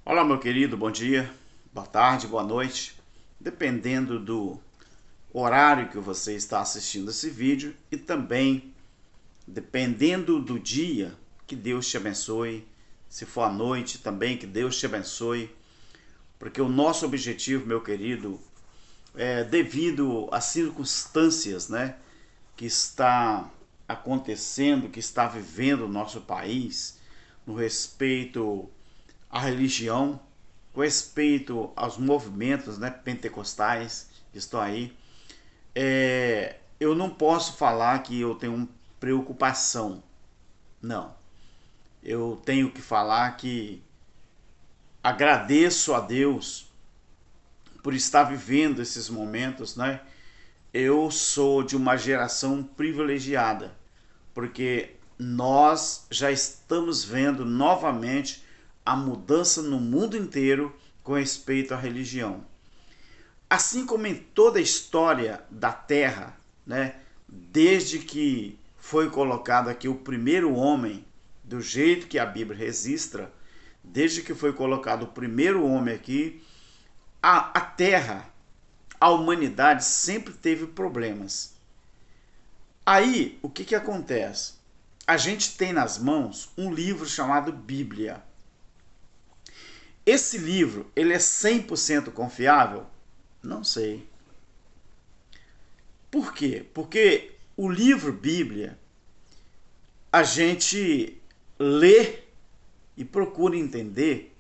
Olá, meu querido, bom dia, boa tarde, boa noite, dependendo do horário que você está assistindo esse vídeo e também dependendo do dia, que Deus te abençoe. Se for à noite também, que Deus te abençoe, porque o nosso objetivo, meu querido, é devido às circunstâncias, né, que está acontecendo, que está vivendo o nosso país, no respeito à religião, com respeito aos movimentos, né, pentecostais que estão aí. Eu não posso falar que eu tenho preocupação, não. Eu tenho que falar que agradeço a Deus por estar vivendo esses momentos, né? Eu sou de uma geração privilegiada, porque nós já estamos vendo novamente a mudança no mundo inteiro com respeito à religião. Assim como em toda a história da Terra, né, desde que foi colocado aqui o primeiro homem, do jeito que a Bíblia registra, desde que foi colocado o primeiro homem aqui, a Terra, a humanidade sempre teve problemas. Aí, o que acontece? A gente tem nas mãos um livro chamado Bíblia. Esse livro, ele é 100% confiável? Não sei. Por quê? Porque o livro Bíblia, a gente lê e procura entender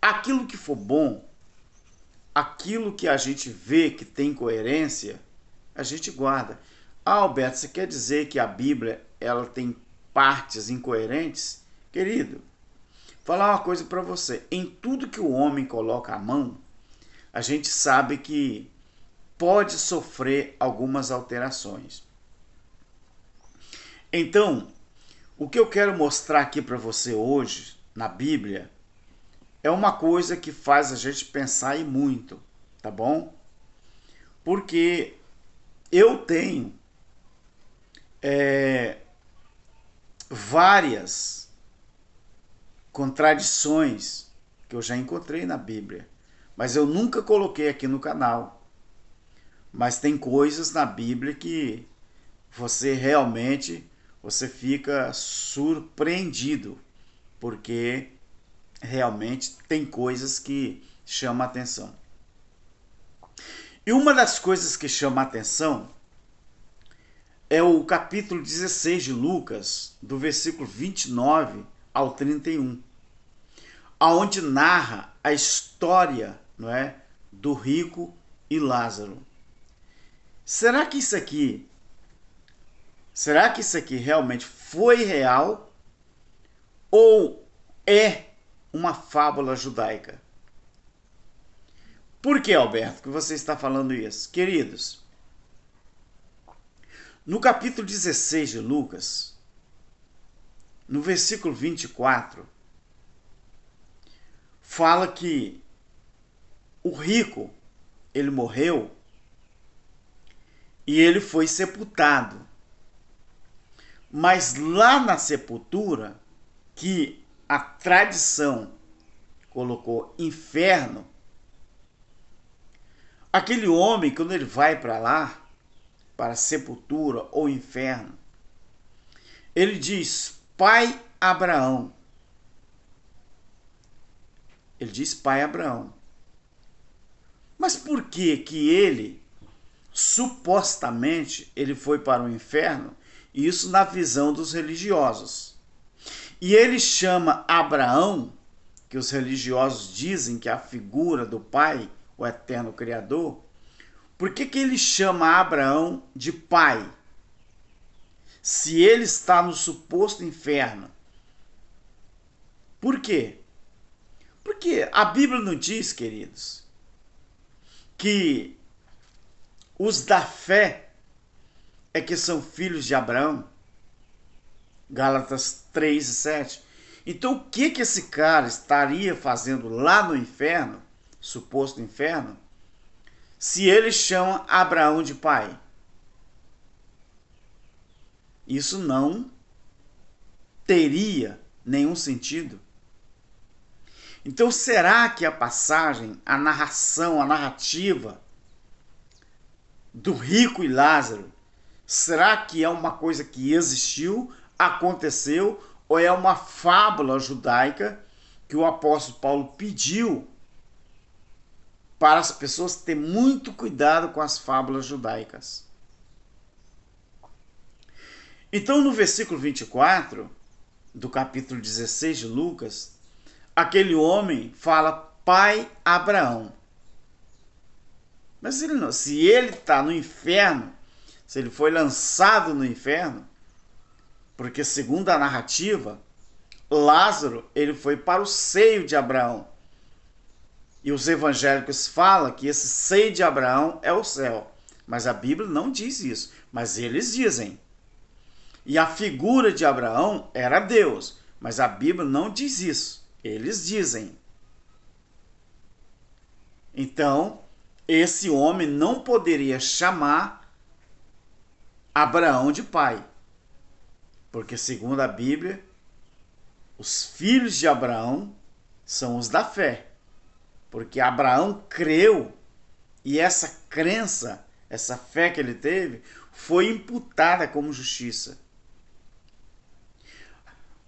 aquilo que for bom, aquilo que a gente vê que tem coerência, a gente guarda. Ah, Alberto, você quer dizer que a Bíblia ela tem partes incoerentes? Querido, falar uma coisa para você. Em tudo que o homem coloca a mão, a gente sabe que pode sofrer algumas alterações. Então, o que eu quero mostrar aqui para você hoje, na Bíblia, é uma coisa que faz a gente pensar e muito, tá bom? Porque eu tenho várias contradições que eu já encontrei na Bíblia, mas eu nunca coloquei aqui no canal. Mas tem coisas na Bíblia que você realmente você fica surpreendido, porque realmente tem coisas que chamam a atenção. E uma das coisas que chama a atenção é o capítulo 16 de Lucas, do versículo 29 ao 31, aonde narra a história, não é, do rico e Lázaro. Será que isso aqui, será que isso aqui realmente foi real ou é uma fábula judaica? Por que, Alberto, que você está falando isso? Queridos, no capítulo 16 de Lucas, no versículo 24, fala que o rico, ele morreu e ele foi sepultado. Mas lá na sepultura, que a tradição colocou inferno, aquele homem, quando ele vai para lá, para a sepultura ou inferno, ele diz: Pai Abraão. Ele diz Pai Abraão. Mas por que que ele, supostamente, ele foi para o inferno? Isso na visão dos religiosos. E ele chama Abraão, que os religiosos dizem que é a figura do Pai, o eterno Criador. Por que que ele chama Abraão de pai? Se ele está no suposto inferno. Por quê? Porque a Bíblia não diz, queridos, que os da fé é que são filhos de Abraão. Gálatas 3 e 7. Então o que que esse cara estaria fazendo lá no inferno, suposto inferno, se ele chama Abraão de pai? Isso não teria nenhum sentido. Então, será que a passagem, a narração, a narrativa do rico e Lázaro, será que é uma coisa que existiu, aconteceu, ou é uma fábula judaica que o apóstolo Paulo pediu para as pessoas terem muito cuidado com as fábulas judaicas? Então, no versículo 24 do capítulo 16 de Lucas, aquele homem fala: Pai Abraão. Mas ele não, se ele está no inferno, se ele foi lançado no inferno, porque segundo a narrativa, Lázaro ele foi para o seio de Abraão. E os evangélicos falam que esse seio de Abraão é o céu. Mas a Bíblia não diz isso. Mas eles dizem. E a figura de Abraão era Deus. Mas a Bíblia não diz isso. Eles dizem. Então, esse homem não poderia chamar Abraão de pai. Porque, segundo a Bíblia, os filhos de Abraão são os da fé. Porque Abraão creu e essa crença, essa fé que ele teve, foi imputada como justiça.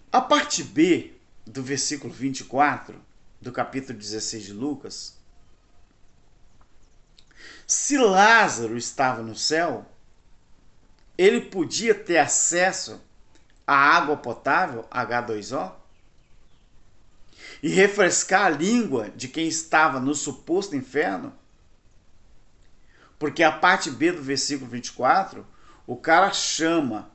A parte B do versículo 24 do capítulo 16 de Lucas, se Lázaro estava no céu, ele podia ter acesso à água potável, H2O, e refrescar a língua de quem estava no suposto inferno? Porque a parte B do versículo 24, o cara chama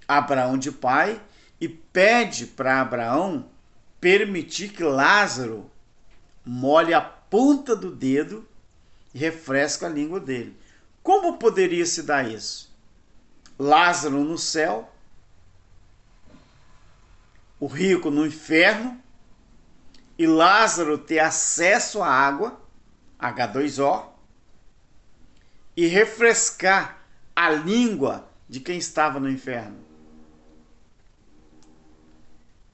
Abraão de pai e pede para Abraão permitir que Lázaro molhe a ponta do dedo e refresque a língua dele. Como poderia se dar isso? Lázaro no céu, o rico no inferno, e Lázaro ter acesso à água, H2O, e refrescar a língua de quem estava no inferno.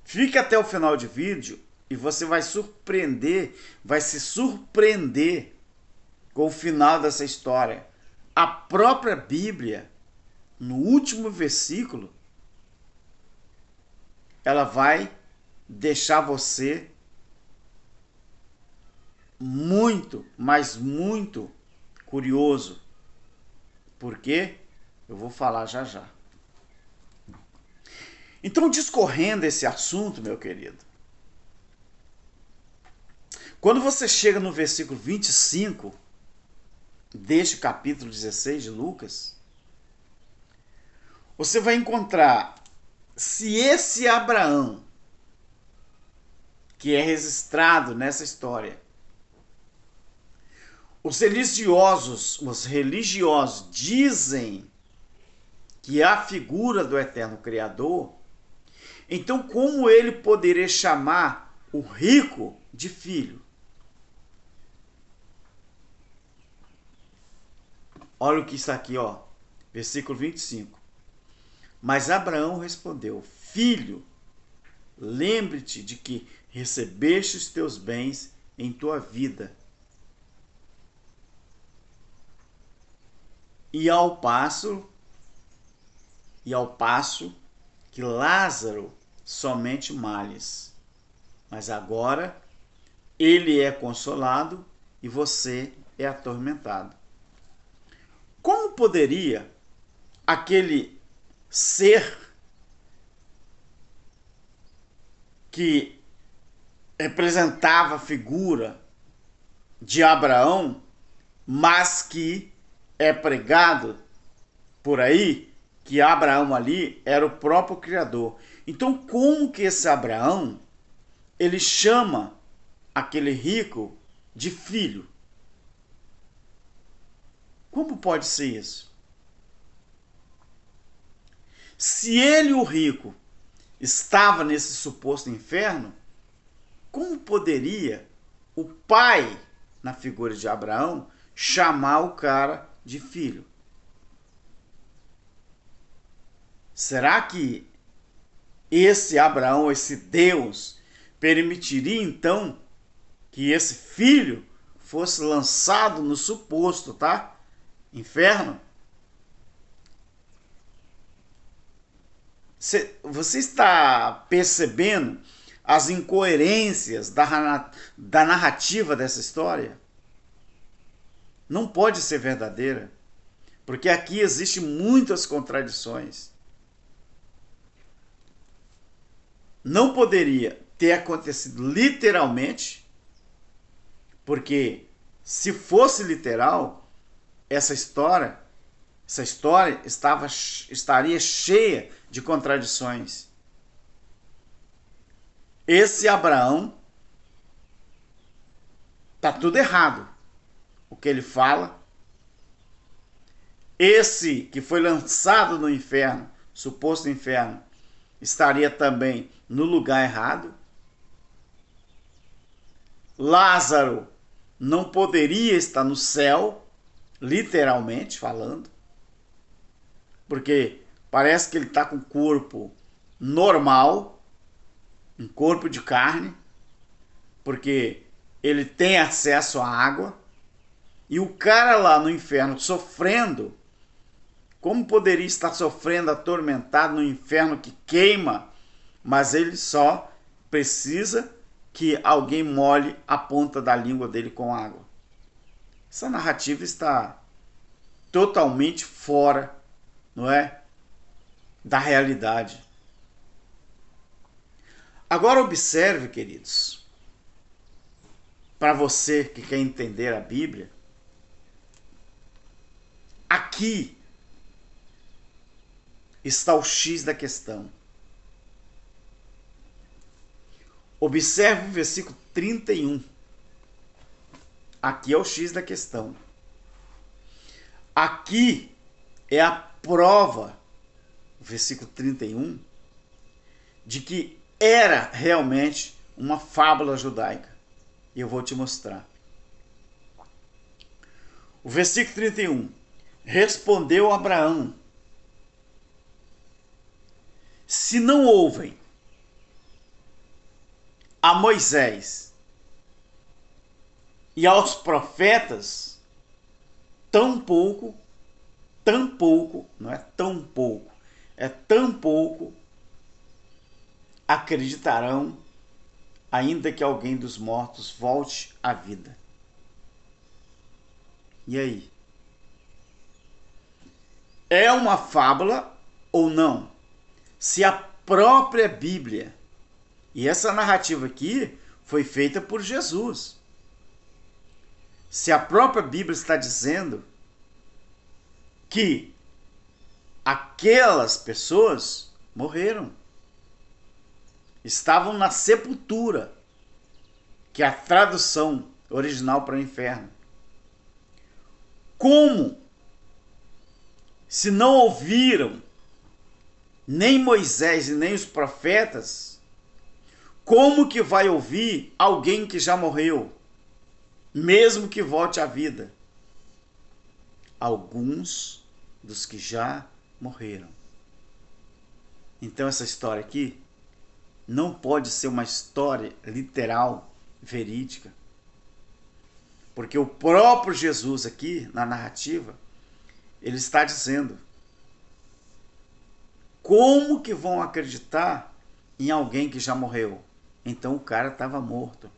Fique até o final do vídeo e você vai se surpreender com o final dessa história. A própria Bíblia, no último versículo, ela vai deixar você muito, mas muito curioso. Por quê? Eu vou falar já já. Então, discorrendo esse assunto, meu querido, quando você chega no versículo 25 deste capítulo 16 de Lucas, você vai encontrar, se esse Abraão, que é registrado nessa história, os religiosos dizem que é a figura do eterno Criador, então como ele poderia chamar o rico de filho? Olha o que está aqui, ó, versículo 25. Mas Abraão respondeu: Filho, lembre-te de que recebeste os teus bens em tua vida, e ao passo que Lázaro somente males. Mas agora ele é consolado e você é atormentado. Como poderia aquele ser que representava a figura de Abraão, mas que é pregado por aí que Abraão ali era o próprio Criador? Então, como que esse Abraão ele chama aquele rico de filho? Como pode ser isso? Se ele, o rico, estava nesse suposto inferno, como poderia o pai, na figura de Abraão, chamar o cara de filho? Será que esse Abraão, esse Deus, permitiria então que esse filho fosse lançado no suposto, tá? Inferno. Você está percebendo as incoerências da narrativa dessa história? Não pode ser verdadeira, porque aqui existem muitas contradições. Não poderia ter acontecido literalmente, porque se fosse literal, essa história estaria cheia de contradições. Esse Abraão tá tudo errado. O que ele fala. Esse que foi lançado no inferno, suposto inferno, estaria também no lugar errado. Lázaro não poderia estar no céu, literalmente falando, porque parece que ele está com um corpo normal, um corpo de carne, porque ele tem acesso à água, e o cara lá no inferno sofrendo, como poderia estar sofrendo, atormentado no inferno que queima, mas ele só precisa que alguém molhe a ponta da língua dele com água. Essa narrativa está totalmente fora, não é, da realidade. Agora observe, queridos, para você que quer entender a Bíblia, aqui está o X da questão. Observe o versículo 31. Aqui é o X da questão. Aqui é a prova, o versículo 31, de que era realmente uma fábula judaica. E eu vou te mostrar. O versículo 31. Respondeu Abraão: se não ouvem a Moisés e aos profetas, tampouco, não é tão pouco, é tampouco acreditarão, ainda que alguém dos mortos volte à vida. E aí? É uma fábula ou não? Se a própria Bíblia, e essa narrativa aqui foi feita por Jesus, se a própria Bíblia está dizendo que aquelas pessoas morreram, estavam na sepultura, que é a tradução original para o inferno. Como, se não ouviram nem Moisés e nem os profetas, como que vai ouvir alguém que já morreu, mesmo que volte à vida? Alguns dos que já morreram. Então essa história aqui não pode ser uma história literal, verídica. Porque o próprio Jesus aqui, na narrativa, ele está dizendo: como que vão acreditar em alguém que já morreu? Então o cara estava morto.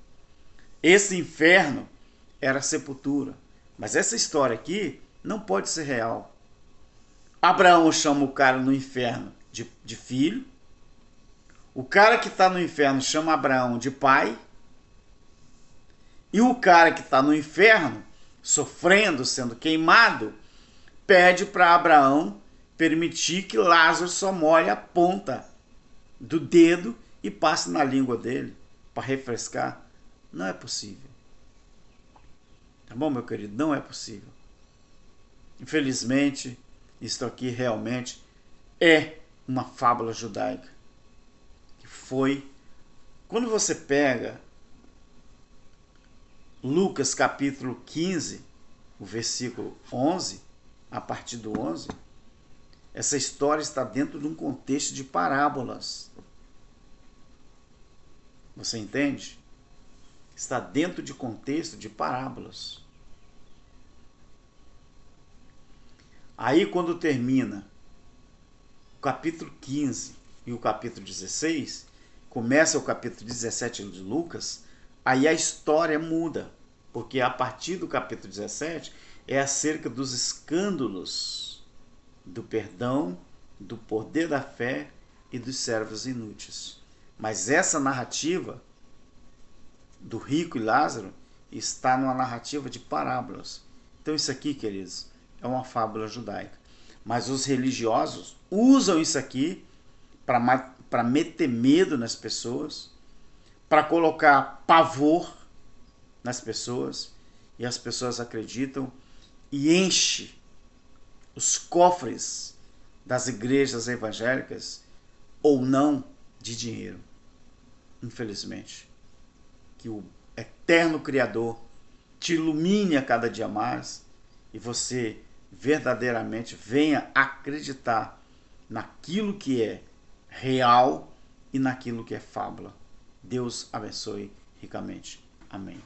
Esse inferno era a sepultura. Mas essa história aqui não pode ser real. Abraão chama o cara no inferno de filho. O cara que está no inferno chama Abraão de pai. E o cara que está no inferno, sofrendo, sendo queimado, pede para Abraão permitir que Lázaro só molhe a ponta do dedo e passe na língua dele para refrescar. Não é possível. Tá bom, meu querido? Não é possível. Infelizmente, isso aqui realmente é uma fábula judaica. Que foi... Quando você pega Lucas capítulo 15, o versículo 11, a partir do 11, essa história está dentro de um contexto de parábolas. Você entende? está dentro de contexto de parábolas. Aí quando termina o capítulo 15 e o capítulo 16, começa o capítulo 17 de Lucas, aí a história muda, porque a partir do capítulo 17 é acerca dos escândalos do perdão, do poder da fé e dos servos inúteis. Mas essa narrativa do rico e Lázaro está numa narrativa de parábolas. Então isso aqui, queridos, é uma fábula judaica. Mas os religiosos usam isso aqui para meter medo nas pessoas, para colocar pavor nas pessoas, e as pessoas acreditam e enche os cofres das igrejas evangélicas ou não de dinheiro. Infelizmente. Que o eterno Criador te ilumine a cada dia mais e você verdadeiramente venha acreditar naquilo que é real e naquilo que é fábula. Deus abençoe ricamente. Amém.